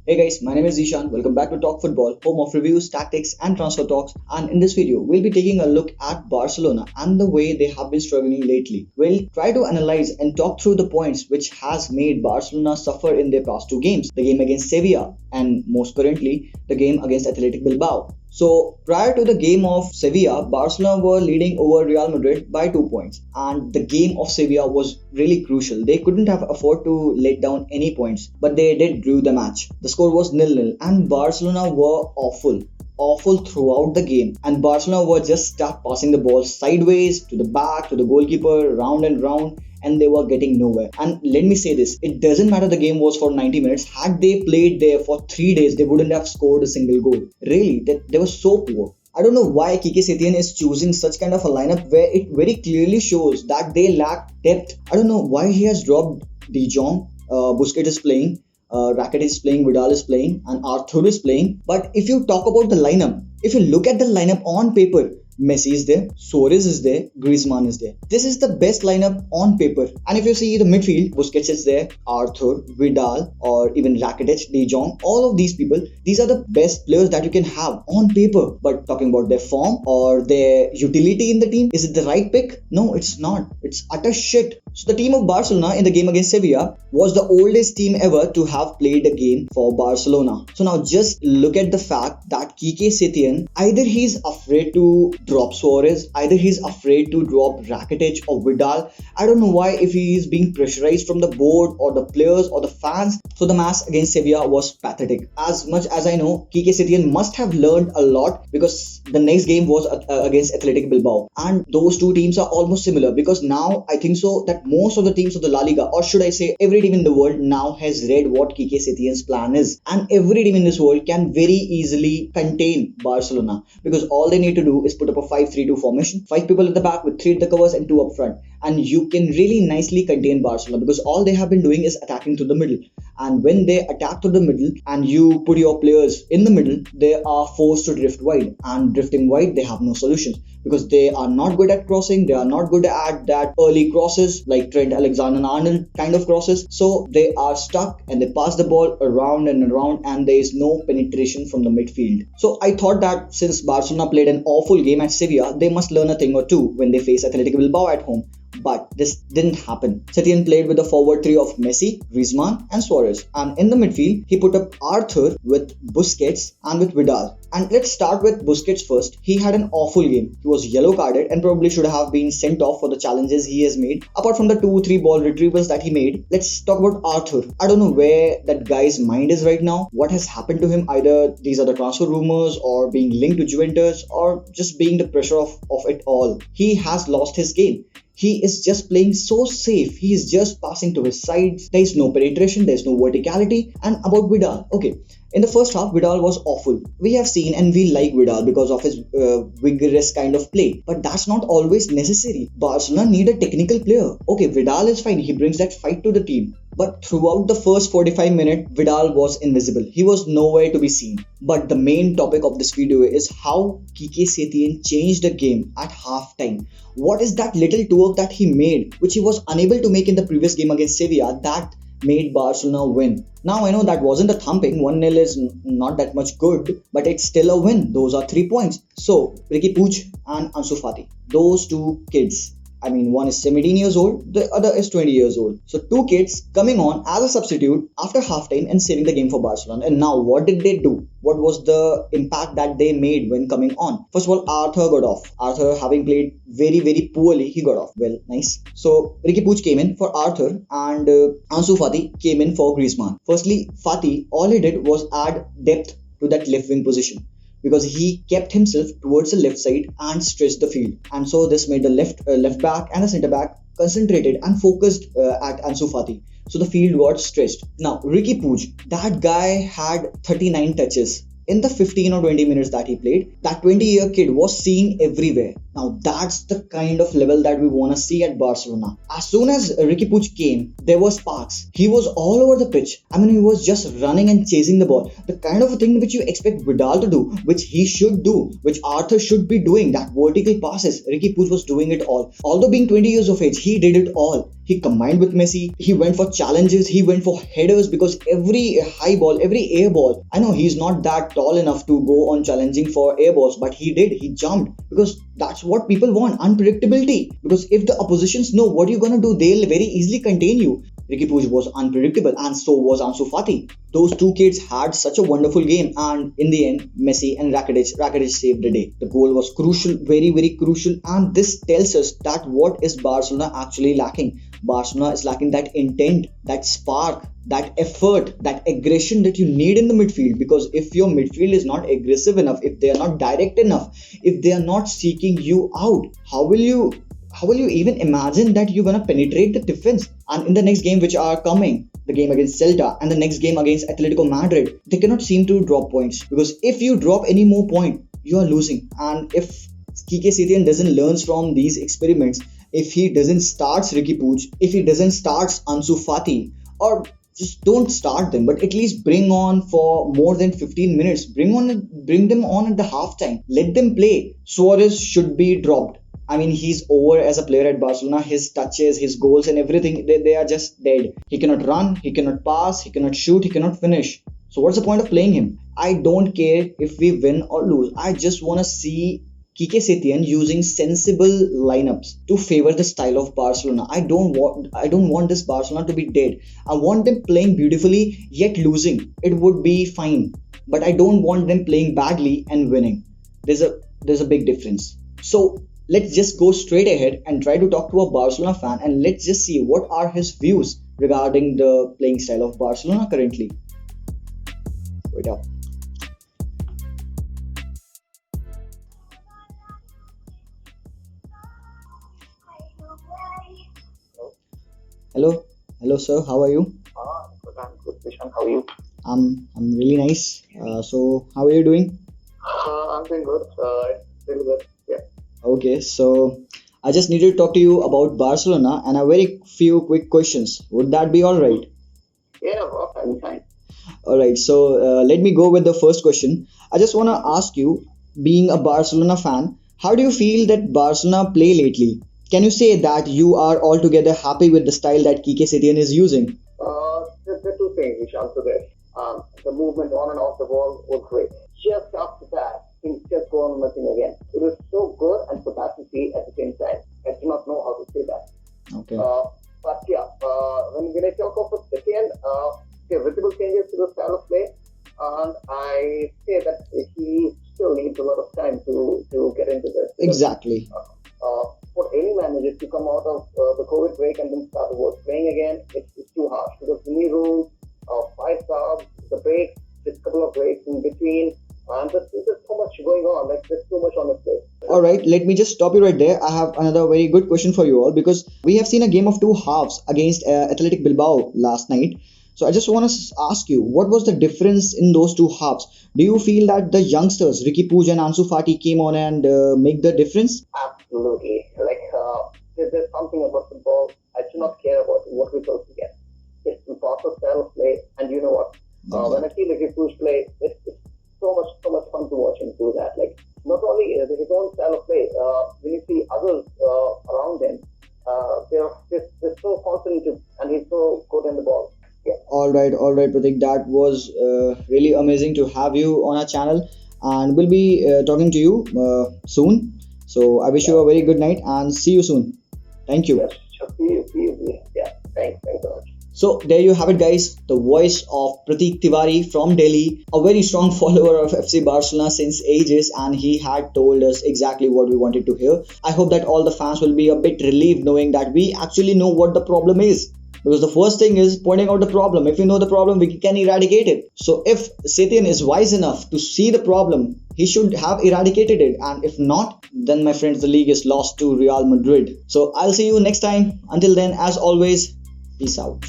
Hey guys, my name is Ishan. Welcome back to Talk Football, home of reviews, tactics, and transfer talks. And in this video, we'll be taking a look at Barcelona and the way they have been struggling lately. We'll try to analyze and talk through the points which has made Barcelona suffer in their past two games, the game against Sevilla and most currently the game against Athletic Bilbao. So prior to the game of Sevilla, Barcelona were leading over Real Madrid by 2 points, and the game of Sevilla was really crucial. They couldn't have afford to let down any points, but they did drew the match. The score was 0-0, and Barcelona were awful throughout the game, and Barcelona were just stuck passing the ball sideways to the back to the goalkeeper round and round, and they were getting nowhere. And let me say this, it doesn't matter the game was for 90 minutes. Had they played there for 3 days, they wouldn't have scored a single goal. Really, they were so poor. I don't know why Kike Setien is choosing such kind of a lineup where it very clearly shows that they lack depth. I don't know why he has dropped De Jong, Busquets is playing, Rakitic is playing, Vidal is playing, and Arthur is playing. But if you talk about the lineup, if you look at the lineup on paper, Messi is there, Suarez is there, Griezmann is there. This is the best lineup on paper. And if you see the midfield, Busquets is there, Arthur, Vidal, or even Rakitic, De Jong, all of these people, these are the best players that you can have on paper. But talking about their form or their utility in the team, is it the right pick? No, it's not. It's utter shit. So the team of Barcelona in the game against Sevilla was the oldest team ever to have played a game for Barcelona. So now just look at the fact that Kike Setien, either he's afraid to drop Suarez, either he's afraid to drop Rakitic or Vidal. I don't know why, if he is being pressurized from the board or the players or the fans. So the match against Sevilla was pathetic. As much as I know, Kike Setien must have learned a lot, because the next game was against Athletic Bilbao, and those two teams are almost similar, because now I think so that most of the teams of the La Liga, or should I say every team in the world, now has read what Kike Setien's plan is, and every team in this world can very easily contain Barcelona, because all they need to do is put up a 5-3-2 formation, 5 people at the back with 3 at the covers and 2 up front, and you can really nicely contain Barcelona, because all they have been doing is attacking to the middle. And when they attack to the middle and you put your players in the middle, they are forced to drift wide, and drifting wide they have no solutions, because they are not good at crossing, they are not good at that early crosses like Trent Alexander-Arnold kind of crosses. So they are stuck and they pass the ball around and around, and there is no penetration from the midfield. So I thought that since Barcelona played an awful game at Sevilla, they must learn a thing or two when they face Athletic Bilbao at home. But this didn't happen. Setien played with the forward three of Messi, Griezmann and Suarez, and in the midfield he put up Arthur with Busquets and with Vidal. And let's start with Busquets first. He had an awful game. He was yellow carded and probably should have been sent off for the challenges he has made. Apart from the 2-3 ball retrievals that he made, let's talk about Arthur. I don't know where that guy's mind is right now. What has happened to him? Either these are the transfer rumors, or being linked to Juventus, or just being the pressure of it all. He has lost his game. He is just playing so safe. He is just passing to his sides. There is no penetration, there is no verticality. And about Vidal, okay, in the first half, Vidal was awful. We have seen and we like Vidal because of his vigorous kind of play. But that's not always necessary. Barcelona need a technical player. Okay, Vidal is fine. He brings that fight to the team. But throughout the first 45 minutes, Vidal was invisible. He was nowhere to be seen. But the main topic of this video is how Kike Setien changed the game at halftime. What is that little twerk that he made, which he was unable to make in the previous game against Sevilla, that made Barcelona win? Now I know that wasn't a thumping, 1-0 is not that much good, but it's still a win. Those are 3 points. So Riqui Puig and Ansu Fati, those two kids, I mean, one is 17 years old, the other is 20 years old. So 2 kids coming on as a substitute after halftime and saving the game for Barcelona. And now what did they do? What was the impact that they made when coming on? First of all, Arthur got off. Arthur, having played very poorly, he got off. Well, nice. So Riqui Puig came in for Arthur, and Ansu Fati came in for Griezmann. Firstly, Fati, all he did was add depth to that left wing position, because he kept himself towards the left side and stretched the field. And so this made the left back and the centre back concentrated and focused at Ansu Fati. So the field got stretched. Now, Riqui Puig, that guy had 39 touches. In the 15 or 20 minutes that he played, that 20-year kid was seeing everywhere. Now that's the kind of level that we want to see at Barcelona. As soon as Ricky Puig came, there were sparks. He was all over the pitch. I mean, he was just running and chasing the ball. The kind of a thing which you expect Vidal to do, which he should do, which Arthur should be doing, that vertical passes. Ricky Puig was doing it all. Although being 20 years of age, he did it all. He combined with Messi. He went for challenges. He went for headers because every high ball, every air ball. I know he's not that tall enough to go on challenging for air balls, but he did. He jumped because that's what people want, unpredictability. Because if the oppositions know what you're gonna do, they'll very easily contain you. Ricky Puig was unpredictable, and so was Ansu Fati. Those two kids had such a wonderful game, and in the end, Messi and Rakitic saved the day. The goal was crucial, very, very crucial, and this tells us that what is Barcelona actually lacking. Barcelona is lacking that intent, that spark, that effort, that aggression that you need in the midfield. Because if your midfield is not aggressive enough, if they are not direct enough, if they are not seeking you out, how will you even imagine that you're gonna penetrate the defense? And in the next game which are coming, the game against Celta and the next game against Atletico Madrid, they cannot seem to drop points, because if you drop any more point, you are losing. And if Quique Setien doesn't learn from these experiments, if he doesn't start Ricky Puig, if he doesn't start Ansu Fati, or just don't start them, but at least bring on for more than 15 minutes, bring them on at the halftime, let them play. Suarez should be dropped. I mean, he's over as a player at Barcelona. His touches, his goals and everything, they are just dead. He cannot run, he cannot pass, he cannot shoot, he cannot finish. So what's the point of playing him? I don't care if we win or lose. I just want to see Quique Setien using sensible lineups to favor the style of Barcelona. I don't want this Barcelona to be dead. I want them playing beautifully yet losing. It would be fine. But I don't want them playing badly and winning. There's a big difference. So let's just go straight ahead and try to talk to a Barcelona fan, and let's just see what are his views regarding the playing style of Barcelona currently. Wait up. Hello, sir. How are you? I'm good, Vishan. How are you? I'm really nice. So how are you doing? I'm doing good. Really good. Yeah. Okay, so I just needed to talk to you about Barcelona and a very few quick questions. Would that be all right? Yeah, well, I'm fine. All right. So let me go with the first question. I just want to ask you, being a Barcelona fan, how do you feel that Barcelona play lately? Can you say that you are altogether happy with the style that Quique Setien is using? The two things which answer this. The movement on and off the ball was great. Just after that, things just go on missing again. It was so good and so bad to see at the same time. I do not know how to say that. Okay. But yeah, when I talk of Setien, there are visible changes to the style of play, and I say that he still needs a lot of time to get into this. Exactly. For any manager to come out of the COVID break and then start the work playing again, it's too harsh, because the new rules, 5 subs, the breaks, just a couple of breaks in between, and there's so much going on. Like, there's too much on the plate. All right, let me just stop you right there. I have another very good question for you all, because we have seen a game of two halves against Athletic Bilbao last night. So I just want to ask you, what was the difference in those two halves? Do you feel that the youngsters, Ricky Puig and Ansu Fati, came on and make the difference? Absolutely. Like, there's something about football. I do not care about what results we get. It's the proper style of play, and you know what? When I see Ricky Puig play, it's so much fun to watch him do that. Like, not only his own style of play, when you see others around him, they're so confident and he's so good in the ball. Yeah. All right, Pratik. That was really amazing to have you on our channel, and we'll be talking to you soon. So I wish you a very good night and see you soon. Thank you. Yes, sure. See you. Yeah, thanks so much. So there you have it, guys, the voice of Pratik Tiwari from Delhi, a very strong follower of FC Barcelona since ages, and he had told us exactly what we wanted to hear. I hope that all the fans will be a bit relieved knowing that we actually know what the problem is. Because the first thing is pointing out the problem. If we know the problem, we can eradicate it. So if Setien is wise enough to see the problem, he should have eradicated it. And if not, then my friends, the league is lost to Real Madrid. So I'll see you next time. Until then, as always, peace out.